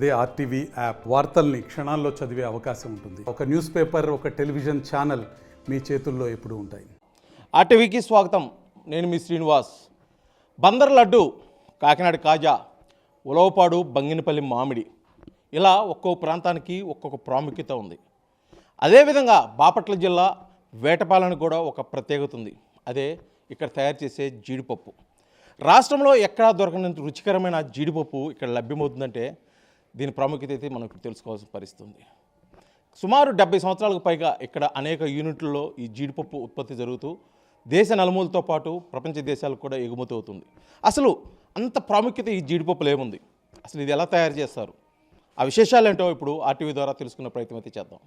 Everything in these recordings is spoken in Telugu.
అదే ఆర్టీవీ యాప్ వార్తల్ని క్షణాల్లో చదివే అవకాశం ఉంటుంది. ఒక న్యూస్ పేపర్, ఒక టెలివిజన్ ఛానల్ మీ చేతుల్లో ఎప్పుడూ ఉంటాయి. ఆర్టీవీకి స్వాగతం. నేను మీ శ్రీనివాస్. బందర్ లడ్డు, కాకినాడ కాజా, ఉలవపాడు, బంగినపల్లి మామిడి, ఇలా ఒక్కో ప్రాంతానికి ఒక్కొక్క ప్రాముఖ్యత ఉంది. అదేవిధంగా బాపట్ల జిల్లా వేటపాలెనికి కూడా ఒక ప్రత్యేకత ఉంది. అదే ఇక్కడ తయారు చేసే జీడిపప్పు. రాష్ట్రంలో ఎక్కడా దొరకనంత రుచికరమైన జీడిపప్పు ఇక్కడ లభ్యమవుతుందంటే దీని ప్రాముఖ్యత అయితే మనం తెలుసుకోవాల్సిన పరిస్థితి ఉంది. సుమారు 70 సంవత్సరాలకు పైగా ఇక్కడ అనేక యూనిట్లలో ఈ జీడిపప్పు ఉత్పత్తి జరుగుతూ దేశ నలుమూలతో పాటు ప్రపంచ దేశాలకు కూడా ఎగుమతి అవుతుంది. అసలు అంత ప్రాముఖ్యత ఈ జీడిపప్పులు ఏముంది, అసలు ఇది ఎలా తయారు చేస్తారు, ఆ విశేషాలు ఏంటో ఇప్పుడు ఆర్టీవీ ద్వారా తెలుసుకునే ప్రయత్నం అయితే చేద్దాం.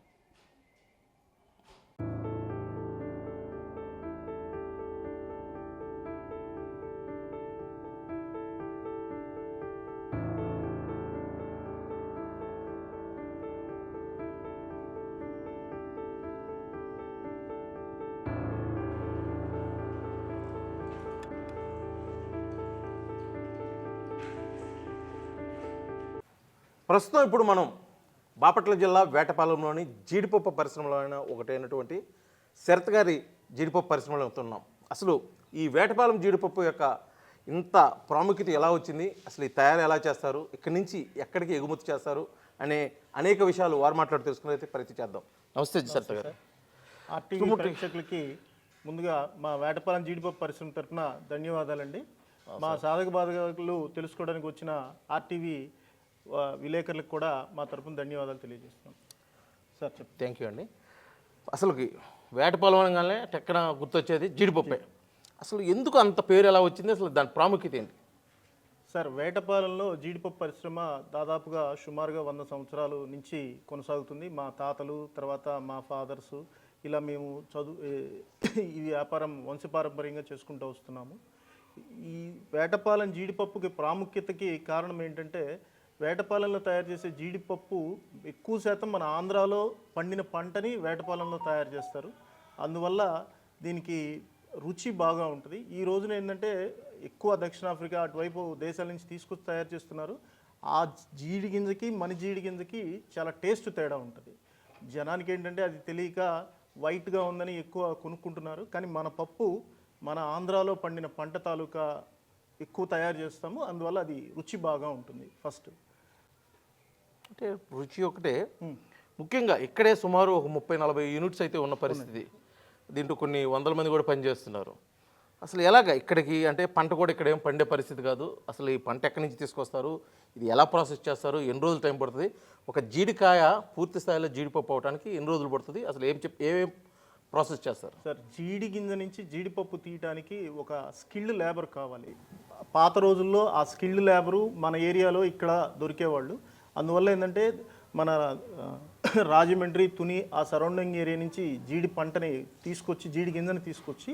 ప్రస్తుతం ఇప్పుడు మనం బాపట్ల జిల్లా వేటపాలెంలోని జీడిపప్పు పరిశ్రమలో ఒకటైనటువంటి శరత్ గారి జీడిపప్పు పరిశ్రమలో ఉంటున్నాం. అసలు ఈ వేటపాలెం జీడిపప్పు యొక్క ఇంత ప్రాముఖ్యత ఎలా వచ్చింది, అసలు ఈ తయారు ఎలా చేస్తారు, ఇక్కడి నుంచి ఎక్కడికి ఎగుమతి చేస్తారు అనే అనేక విషయాలు వారు మాట్లాడి తెలుసుకుని అయితే ప్రయత్నం చేద్దాం. నమస్తే శరత్ గారు. ఆర్టీవీ ప్రేక్షకులకి ముందుగా మా వేటపాలెం జీడిపప్పు పరిశ్రమ తరఫున ధన్యవాదాలండి. మా సాధక బాధకాలు తెలుసుకోవడానికి వచ్చిన ఆర్టీవీ విలేకరులకు కూడా మా తరపున ధన్యవాదాలు తెలియజేస్తున్నాం. సార్ చెప్పండి. థ్యాంక్ యూ అండి. అసలు వేటపాలెం అనగానే టెక్కన గుర్తొచ్చేది జీడిపప్పే. అసలు ఎందుకు అంత పేరు ఎలా వచ్చింది, అసలు దాని ప్రాముఖ్యత ఏంటి? సార్, వేటపాలెంలో జీడిపప్పు పరిశ్రమ దాదాపుగా సుమారుగా 100 సంవత్సరాల నుంచి కొనసాగుతుంది. మా తాతలు, తర్వాత మా ఫాదర్సు, ఇలా మేము ఈ వ్యాపారం వంశపారంపర్యంగా చేసుకుంటూ వస్తున్నాము. ఈ వేటపాలెం జీడిపప్పుకి ప్రాముఖ్యతకి కారణం ఏంటంటే, వేటపాలెంలో తయారు చేసే జీడిపప్పు ఎక్కువ శాతం మన ఆంధ్రాలో పండిన పంటని వేటపాలెంలో తయారు చేస్తారు. అందువల్ల దీనికి రుచి బాగా ఉంటుంది. ఈ రోజున ఏంటంటే ఎక్కువ దక్షిణాఫ్రికా అటువైపు దేశాల నుంచి తీసుకొచ్చి తయారు చేస్తున్నారు. ఆ జీడి గింజకి మన జీడి గింజకి చాలా టేస్ట్ తేడా ఉంటుంది. జనానికి ఏంటంటే అది తెలియక వైట్గా ఉందని ఎక్కువ కొనుక్కుంటున్నారు. కానీ మన పప్పు మన ఆంధ్రాలో పండిన పంట తాలూకా ఎక్కువ తయారు చేస్తాము. అందువల్ల అది రుచి బాగా ఉంటుంది. ఫస్ట్ అంటే రుచి ఒకటే, ముఖ్యంగా ఇక్కడే సుమారు ఒక 30-40 యూనిట్స్ అయితే ఉన్న పరిస్థితి. దీంట్లో కొన్ని 100 మంది కూడా పనిచేస్తున్నారు. అసలు ఎలాగ ఇక్కడికి, అంటే పంట కూడా ఇక్కడ ఏం పండే పరిస్థితి కాదు. అసలు ఈ పంట ఎక్కడి నుంచి తీసుకొస్తారు, ఇది ఎలా ప్రాసెస్ చేస్తారు, ఎన్ని రోజులు టైం పడుతుంది, ఒక జీడికాయ పూర్తి స్థాయిలో జీడిపప్పు అవడానికి ఎన్ని రోజులు పడుతుంది, అసలు ఏమేం ప్రాసెస్ చేస్తారు? సార్, జీడి గింజ నుంచి జీడిపప్పు తీయడానికి ఒక స్కిల్డ్ లేబర్ కావాలి. పాత రోజుల్లో ఆ స్కిల్డ్ లేబరు మన ఏరియాలో ఇక్కడ దొరికేవాళ్ళు. అందువల్ల ఏంటంటే మన రాజమండ్రి, తుని ఆ సరౌండింగ్ ఏరియా నుంచి జీడి పంటని తీసుకొచ్చి, జీడి గింజని తీసుకొచ్చి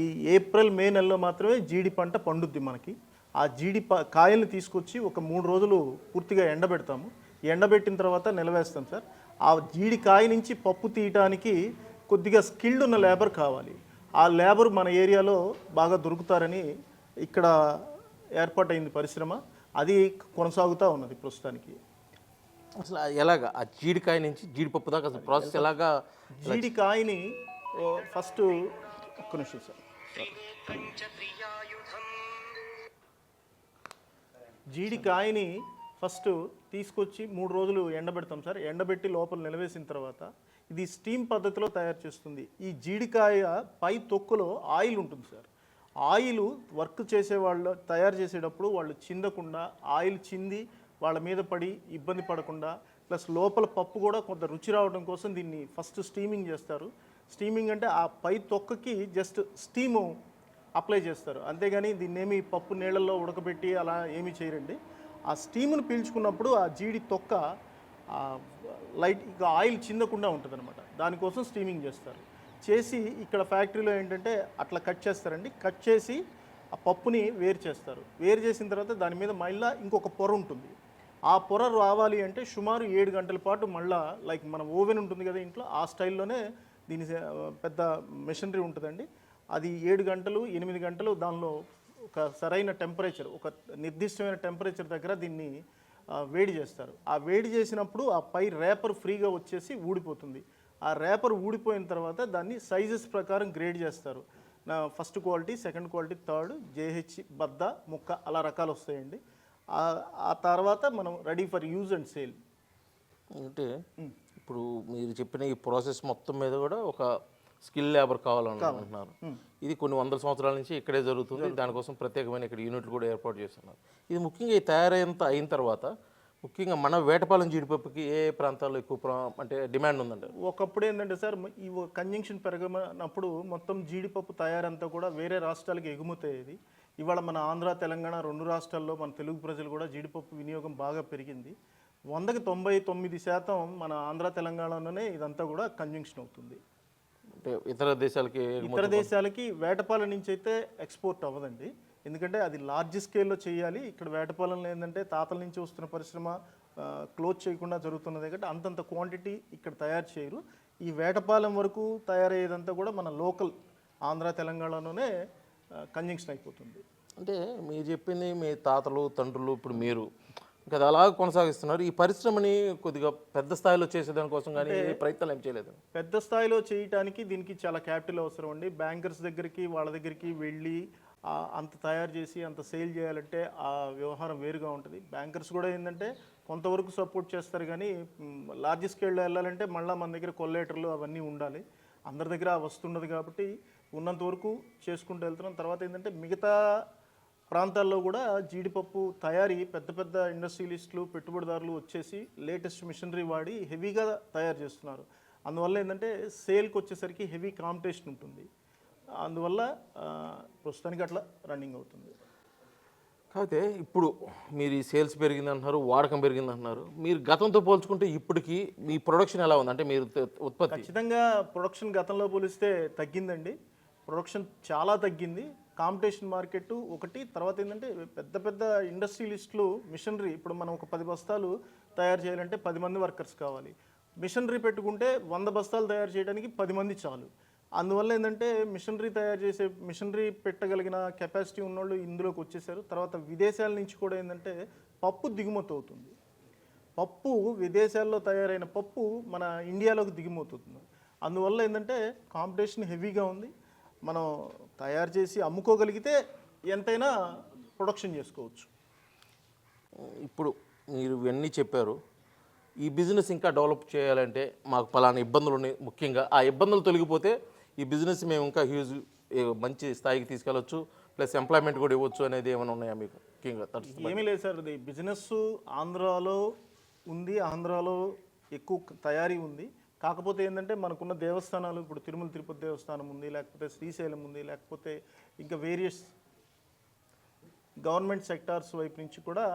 ఈ ఏప్రిల్ మే నెలలో మాత్రమే జీడి పంట పండుద్ది మనకి. ఆ జీడి కాయల్ని తీసుకొచ్చి ఒక 3 రోజులు పూర్తిగా ఎండబెడతాము. ఎండబెట్టిన తర్వాత నిలవేస్తాం సార్. ఆ జీడి కాయ నుంచి పప్పు తీయటానికి కొద్దిగా స్కిల్డ్ ఉన్న లేబర్ కావాలి. ఆ లేబర్ మన ఏరియాలో బాగా దొరుకుతారని ఇక్కడ ఏర్పాటైంది పరిశ్రమ. అది కొనసాగుతూ ఉన్నది ప్రస్తుతానికి. అసలు ఎలాగా ఆ జీడికాయ నుంచి జీడిపప్పు దాకా అసలు ప్రాసెస్ ఎలాగా? జీడికాయని ఫస్ట్ ఒక్క నిమిషం సార్. జీడికాయని ఫస్ట్ తీసుకొచ్చి 3 రోజులు ఎండబెడతాం సార్. ఎండబెట్టి లోపల నిలవేసిన తర్వాత ఇది స్టీమ్ పద్ధతిలో తయారు చేస్తుంది. ఈ జీడికాయ పై తొక్కులో ఆయిల్ ఉంటుంది సార్. ఆయిల్ వర్క్ చేసేవాళ్ళు తయారు చేసేటప్పుడు వాళ్ళు చిందకుండా, ఆయిల్ చింది వాళ్ళ మీద పడి ఇబ్బంది పడకుండా, ప్లస్ లోపల పప్పు కూడా కొంత రుచి రావడం కోసం దీన్ని ఫస్ట్ స్టీమింగ్ చేస్తారు. స్టీమింగ్ అంటే ఆ పై తొక్కకి జస్ట్ స్టీము అప్లై చేస్తారు, అంతేగాని దీన్ని ఏమి పప్పు నీళ్ళల్లో ఉడకబెట్టి అలా ఏమీ చేయరండి. ఆ స్టీమును పీల్చుకున్నప్పుడు ఆ జీడి తొక్క లైట్ ఇక ఆయిల్ చిందకుండా ఉంటుంది అనమాట. దానికోసం స్టీమింగ్ చేస్తారు. చేసి ఇక్కడ ఫ్యాక్టరీలో ఏంటంటే అట్లా కట్ చేస్తారండి. కట్ చేసి ఆ పప్పుని వేరు చేస్తారు. వేరు చేసిన తర్వాత దాని మీద మళ్ళీ ఇంకొక పొర ఉంటుంది. ఆ పొర రావాలి అంటే సుమారు 7 గంటల పాటు మళ్ళీ లైక్ మన ఓవెన్ ఉంటుంది కదా ఇంట్లో, ఆ స్టైల్లోనే దీని పెద్ద మెషినరీ ఉంటుందండి. అది 7 గంటలు 8 గంటలు దానిలో ఒక సరైన టెంపరేచర్, ఒక నిర్దిష్టమైన టెంపరేచర్ దగ్గర దీన్ని వేడి చేస్తారు. ఆ వేడి చేసినప్పుడు ఆ పై రేపర్ ఫ్రీగా వచ్చేసి ఊడిపోతుంది. ఆ రేపర్ ఊడిపోయిన తర్వాత దాన్ని సైజెస్ ప్రకారం గ్రేడ్ చేస్తారు. First quality, second quality, third, JH, బద్ద, ముక్క అలా రకాలు వస్తాయండి. ఆ తర్వాత మనం ready for use and sale. అంటే ఇప్పుడు మీరు చెప్పిన ఈ ప్రాసెస్ మొత్తం మీద కూడా ఒక స్కిల్ లేబర్ కావాలని అంటున్నారు. ఇది కొన్ని వందల సంవత్సరాల నుంచి ఇక్కడే జరుగుతుంది. దానికోసం ప్రత్యేకమైన ఇక్కడ యూనిట్లు కూడా ఏర్పాటు చేస్తున్నారు. ఇది ముఖ్యంగా ఈ అయిన తర్వాత ముఖ్యంగా మన వేటపాలెం జీడిపప్పుకి ఏ ప్రాంతాల్లో ఎక్కువ అంటే డిమాండ్ ఉందండి? ఒకప్పుడు ఏంటంటే సార్, ఈ కన్జంక్షన్ పెరగనప్పుడు మొత్తం జీడిపప్పు తయారంతా కూడా వేరే రాష్ట్రాలకు ఎగుమతి అయ్యేది. ఇవాళ మన ఆంధ్ర, తెలంగాణ 2 రాష్ట్రాల్లో మన తెలుగు ప్రజలు కూడా జీడిపప్పు వినియోగం బాగా పెరిగింది. 100కి 99% మన ఆంధ్ర, తెలంగాణలోనే ఇదంతా కూడా కన్జంక్షన్ అవుతుంది. అంటే ఇతర దేశాలకి వేటపాలెం నుంచి అయితే ఎక్స్పోర్ట్ అవ్వదండి. ఎందుకంటే అది లార్జ్ స్కేల్లో చేయాలి. ఇక్కడ వేటపాలెంలో ఏంటంటే తాతల నుంచి వస్తున్న పరిశ్రమ క్లోజ్ చేయకుండా జరుగుతున్నది కాబట్టి అంతంత క్వాంటిటీ ఇక్కడ తయారు చేయరు. ఈ వేటపాలెం వరకు తయారయ్యేదంతా కూడా మన లోకల్ ఆంధ్ర, తెలంగాణలోనే కన్జంక్షన్ అయిపోతుంది. అంటే మీరు చెప్పింది మీ తాతలు, తండ్రులు, ఇప్పుడు మీరు ఇంకా అది అలా కొనసాగిస్తున్నారు. ఈ పరిశ్రమని కొద్దిగా పెద్ద స్థాయిలో చేసేదానికోసం కానీ ప్రయత్నాలు ఏం చేయలేదు? పెద్ద స్థాయిలో చేయడానికి దీనికి చాలా క్యాపిటల్ అవసరం అండి. బ్యాంకర్స్ దగ్గరికి, వాళ్ళ దగ్గరికి వెళ్ళి అంత తయారు చేసి అంత సేల్ చేయాలంటే ఆ వ్యవహారం వేరుగా ఉంటుంది. బ్యాంకర్స్ కూడా ఏంటంటే కొంతవరకు సపోర్ట్ చేస్తారు, కానీ లార్జ్ స్కేల్లో వెళ్ళాలంటే మళ్ళీ మన దగ్గర కొల్లేటర్లు అవన్నీ ఉండాలి. అందరి దగ్గర వస్తుండదు కాబట్టి ఉన్నంత వరకు చేసుకుంటూ వెళ్తున్నాం. తర్వాత ఏంటంటే మిగతా ప్రాంతాల్లో కూడా జీడిపప్పు తయారీ పెద్ద పెద్ద ఇండస్ట్రియలిస్టులు, పెట్టుబడిదారులు వచ్చేసి లేటెస్ట్ మిషనరీ వాడి హెవీగా తయారు చేస్తున్నారు. అందువల్ల ఏంటంటే సేల్కి వచ్చేసరికి హెవీ కాంపిటీషన్ ఉంటుంది. అందువల్ల ప్రస్తుతానికి అట్లా రన్నింగ్ అవుతుంది. కాకపోతే ఇప్పుడు మీరు ఈ సేల్స్ పెరిగింది అంటున్నారు, వాడకం పెరిగింది అంటున్నారు. మీరు గతంతో పోల్చుకుంటే ఇప్పటికి మీ ప్రొడక్షన్ ఎలా ఉంది? అంటే మీరు ఉత్పత్తి ఖచ్చితంగా ప్రొడక్షన్ గతంలో పోలిస్తే తగ్గిందండి. ప్రొడక్షన్ చాలా తగ్గింది. కాంపిటీషన్ మార్కెట్ ఒకటి. తర్వాత ఏంటంటే పెద్ద పెద్ద ఇండస్ట్రియలిస్టులు మిషనరీ, ఇప్పుడు మనం ఒక 10 బస్తాలు తయారు చేయాలంటే 10 మంది వర్కర్స్ కావాలి. మిషనరీ పెట్టుకుంటే 100 బస్తాలు తయారు చేయడానికి 10 మంది చాలు. అందువల్ల ఏంటంటే మిషనరీ పెట్టగలిగిన కెపాసిటీ ఉన్నోళ్ళు ఇందులోకి వచ్చేసారు. తర్వాత విదేశాల నుంచి కూడా ఏంటంటే పప్పు దిగుమతి అవుతుంది. పప్పు విదేశాల్లో తయారైన పప్పు మన ఇండియాలోకి దిగుమతి అవుతుంది. అందువల్ల ఏంటంటే కాంపిటీషన్ హెవీగా ఉంది. మనం తయారు చేసి అమ్ముకోగలిగితే ఎంతైనా ప్రొడక్షన్ చేసుకోవచ్చు. ఇప్పుడు మీరు ఇవన్నీ చెప్పారు. ఈ బిజినెస్ ఇంకా డెవలప్ చేయాలంటే మాకు పలానా ఇబ్బందులు ఉన్నాయి. ముఖ్యంగా ఆ ఇబ్బందులు తొలగిపోతే ఈ బిజినెస్ మేము ఇంకా మంచి స్థాయికి తీసుకెళ్ళవచ్చు, ప్లస్ ఎంప్లాయ్మెంట్ కూడా ఇవ్వచ్చు అనేది ఏమైనా ఉన్నాయా మీకు? ముఖ్యంగా ఏమీ లేదు సార్. ఇది బిజినెస్ ఆంధ్రాలో ఉంది, ఆంధ్రాలో ఎక్కువ తయారీ ఉంది. కాకపోతే ఏంటంటే మనకున్న దేవస్థానాలు, ఇప్పుడు తిరుమల తిరుపతి దేవస్థానం ఉంది, లేకపోతే శ్రీశైలం ఉంది, లేకపోతే ఇంకా వేరియస్ గవర్నమెంట్ సెక్టార్స్ వైపు నుంచి కూడా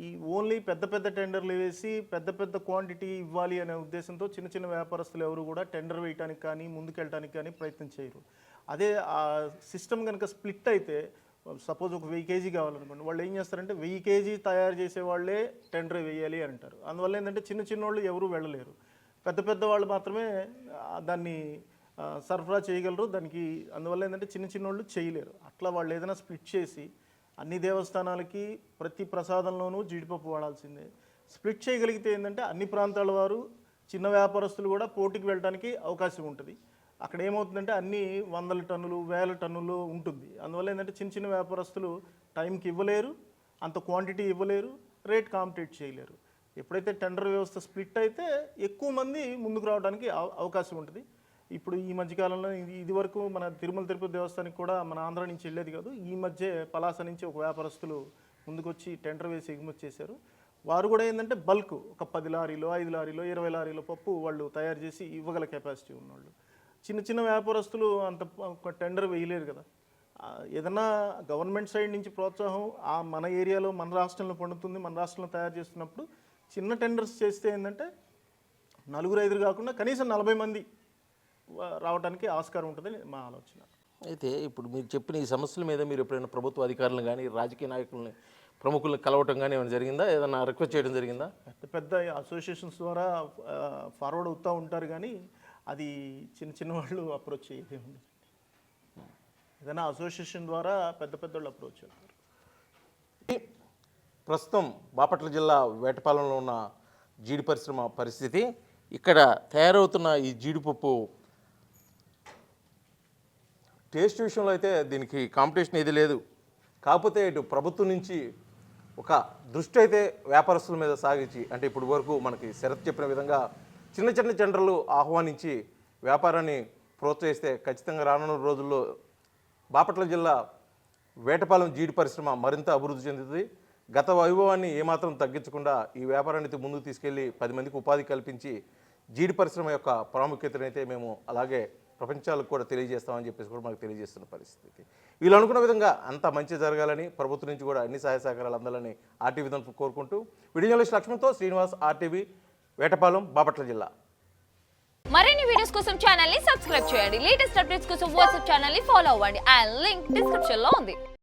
ఈ ఓన్లీ పెద్ద పెద్ద టెండర్లు వేసి పెద్ద పెద్ద క్వాంటిటీ ఇవ్వాలి అనే ఉద్దేశంతో చిన్న చిన్న వ్యాపారస్తులు ఎవరు కూడా టెండర్ వేయడానికి కానీ ముందుకెళ్ళడానికి కానీ ప్రయత్నం చేయరు. అదే ఆ సిస్టమ్ కనుక స్ప్లిట్ అయితే, సపోజ్ ఒక 1000 కేజీ కావాలనుకోండి, వాళ్ళు ఏం చేస్తారంటే 1000 కేజీ తయారు చేసే వాళ్ళే టెండర్ వేయాలి అని అంటారు. అందువల్ల ఏంటంటే చిన్న చిన్న వాళ్ళు ఎవరు వెళ్ళలేరు. పెద్ద పెద్ద వాళ్ళు మాత్రమే దాన్ని సరఫరా చేయగలరు దానికి. అందువల్ల ఏంటంటే చిన్న చిన్న వాళ్ళు చేయలేరు. అట్లా వాళ్ళు ఏదైనా స్ప్లిట్ చేసి అన్ని దేవస్థానాలకి ప్రతి ప్రసాదంలోనూ జీడిపప్పు వాడాల్సిందే. స్ప్లిట్ చేయగలిగితే ఏంటంటే అన్ని ప్రాంతాల వారు, చిన్న వ్యాపారస్తులు కూడా పోటీకి వెళ్ళడానికి అవకాశం ఉంటుంది. అక్కడ ఏమవుతుందంటే అన్ని 100 టన్నులు 1000 టన్నులు ఉంటుంది. అందువల్ల ఏంటంటే చిన్న చిన్న వ్యాపారస్తులు టైంకి ఇవ్వలేరు, అంత క్వాంటిటీ ఇవ్వలేరు, రేట్ కాంపిటేట్ చేయలేరు. ఎప్పుడైతే టెండర్ వ్యవస్థ స్ప్లిట్ అయితే ఎక్కువ మంది ముందుకు రావడానికి అవకాశం ఉంటుంది. ఇప్పుడు ఈ మధ్యకాలంలో ఇది వరకు మన తిరుమల తిరుపతి దేవస్థానానికి కూడా మన ఆంధ్ర నుంచి వెళ్ళేది కాదు. ఈ మధ్య పలాస నుంచి ఒక వ్యాపారస్తులు ముందుకొచ్చి టెండర్ వేసి ఎగుమతి చేశారు. వారు కూడా ఏంటంటే బల్క్ ఒక 10 లారీలో 5 లారీలో 20 లారీలో పప్పు వాళ్ళు తయారు చేసి ఇవ్వగల కెపాసిటీ ఉన్నవాళ్ళు. చిన్న చిన్న వ్యాపారస్తులు అంత ఒక టెండర్ వేయలేరు కదా. ఏదన్నా గవర్నమెంట్ సైడ్ నుంచి ప్రోత్సాహం మన ఏరియాలో మన రాష్ట్రంలో పండుతుంది, మన రాష్ట్రంలో తయారు చేస్తున్నప్పుడు చిన్న టెండర్స్ చేస్తే ఏంటంటే 4-5 కాకుండా కనీసం 40 మంది రావడానికి ఆస్కారం ఉంటుందని మా ఆలోచన. అయితే ఇప్పుడు మీరు చెప్పిన ఈ సమస్యల మీద మీరు ఎప్పుడైనా ప్రభుత్వ అధికారులను కానీ, రాజకీయ నాయకులని, ప్రముఖులను కలవటం కానీ ఏమైనా జరిగిందా? ఏదైనా రిక్వెస్ట్ చేయడం జరిగిందా? పెద్ద పెద్ద అసోసియేషన్స్ ద్వారా ఫార్వర్డ్ అవుతూ ఉంటారు, కానీ అది చిన్న చిన్న వాళ్ళు అప్రోచ్ చేయలేము. ఏదైనా అసోసియేషన్ ద్వారా పెద్ద పెద్ద వాళ్ళు అప్రోచ్ అవుతారు. ప్రస్తుతం బాపట్ల జిల్లా వేటపాలెంలో ఉన్న జీడి పరిశ్రమ పరిస్థితి. ఇక్కడ తయారవుతున్న ఈ జీడిపప్పు టేస్ట్ విషయంలో అయితే దీనికి కాంపిటీషన్ ఏది లేదు. కాకపోతే ఇటు ప్రభుత్వం నుంచి ఒక దృష్టి అయితే వ్యాపారస్తుల మీద సాగించి, అంటే ఇప్పుడు వరకు మనకి శరత్ చెప్పిన విధంగా చిన్న చిన్న టెండర్లు ఆహ్వానించి వ్యాపారాన్ని ప్రోత్సహిస్తే ఖచ్చితంగా రానున్న రోజుల్లో బాపట్ల జిల్లా వేటపాలెం జీడి పరిశ్రమ మరింత అభివృద్ధి చెందుతుంది. గత వైభవాన్ని ఏమాత్రం తగ్గించకుండా ఈ వ్యాపారాన్ని ముందుకు తీసుకెళ్లి 10 మందికి ఉపాధి కల్పించి జీడి పరిశ్రమ యొక్క ప్రాముఖ్యతనైతే మేము అలాగే ప్రపంచాలకు కూడా తెలియజేస్తామని చెప్పేసి కూడా మనకు తెలియజేస్తున్న పరిస్థితి. వీళ్ళు అనుకున్న విధంగా అంత మంచి జరగాలని, ప్రభుత్వం నుంచి కూడా అన్ని సహాయ సహకారాలు అందాలని ఆర్టీవీ తరఫున కోరుకుంటూ వీడియో జర్నలిస్ట్ లక్ష్మణ్తో శ్రీనివాస్, ఆర్టీవీ, వేటపాలెం, బాపట్ల జిల్లా. మరిన్ని వీడియోస్ కోసం ఛానల్ ని సబ్స్క్రైబ్ చేయండి. లేటెస్ట్ అప్డేట్స్ కోసం వాట్సాప్ ఛానల్ ని ఫాలో అవ్వండి. అండ్ లింక్ డిస్క్రిప్షన్ లో ఉంది.